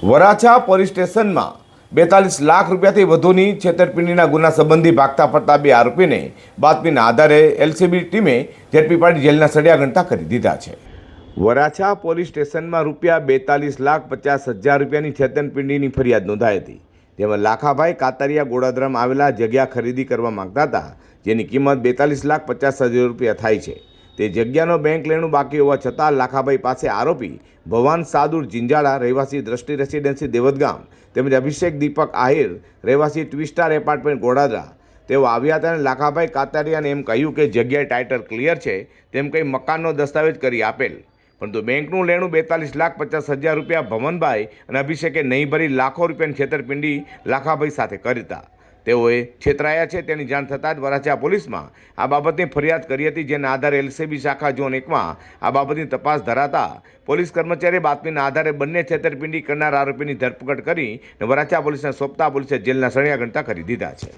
Varachha police સ્ટેશનમાં 42 લાખ રૂપિયાથી વધુની છેતરપિંડીના ગુના સંબંધી ભાગતા ફરતા બે આરોપીને બાતમીના આધારે એલસીબી ટીમે ઝડપી પાડી જેલના સળિયા ઘંટા કરી દીધા છે। વરાછા પોલીસ સ્ટેશનમાં ₹42,50,000 રૂપિયાની છેતરપિંડીની ફરિયાદ નોંધાઈ હતી। જેમાં લાખાભાઈ કાતરિયા ગોડાદરામાં આવેલા જગ્યા ખરીદી કરવા માંગતા હતા, જેની કિંમત ₹42,50,000 રૂપિયા થાય છે। તે જગ્યાનો બેંક લેણું બાકી હોવા છતાં લાખાભાઈ પાસે આરોપી ભવાન સાદુર જિંજાળા રહેવાસી દ્રષ્ટિ રેસિડેન્સી દેવતગામ તેમજ અભિષેક દીપક આહિર રહેવાસી ટ્વિસ્ટાર એપાર્ટમેન્ટ ગોડાદરા તેઓ આવ્યા હતા અને લાખાભાઈ કાતરિયાને એમ કહ્યું કે જગ્યાએ ટાઇટલ ક્લિયર છે તેમ કહી મકાનનો દસ્તાવેજ કરી આપેલ, પરંતુ બેંકનું લેણું ₹42,50,000 રૂપિયા ભવનભાઈ અને અભિષેકે નહીં ભરી લાખો રૂપિયાની છેતરપિંડી લાખાભાઈ સાથે કરતા તેઓએ છેતરાયા છે તેની જાણ થતાં જ વરાછા પોલીસમાં આ બાબતની ફરિયાદ કરી હતી, જેના આધારે એલસીબી શાખા ઝોન 1માં આ બાબતની તપાસ ધરાતા પોલીસ કર્મચારીએ બાતમીના આધારે બંને છેતરપિંડી કરનાર આરોપીની ધરપકડ કરી વરાછા પોલીસને સોંપતા પોલીસે જેલના સળિયા ઘંટા કરી દીધા છે।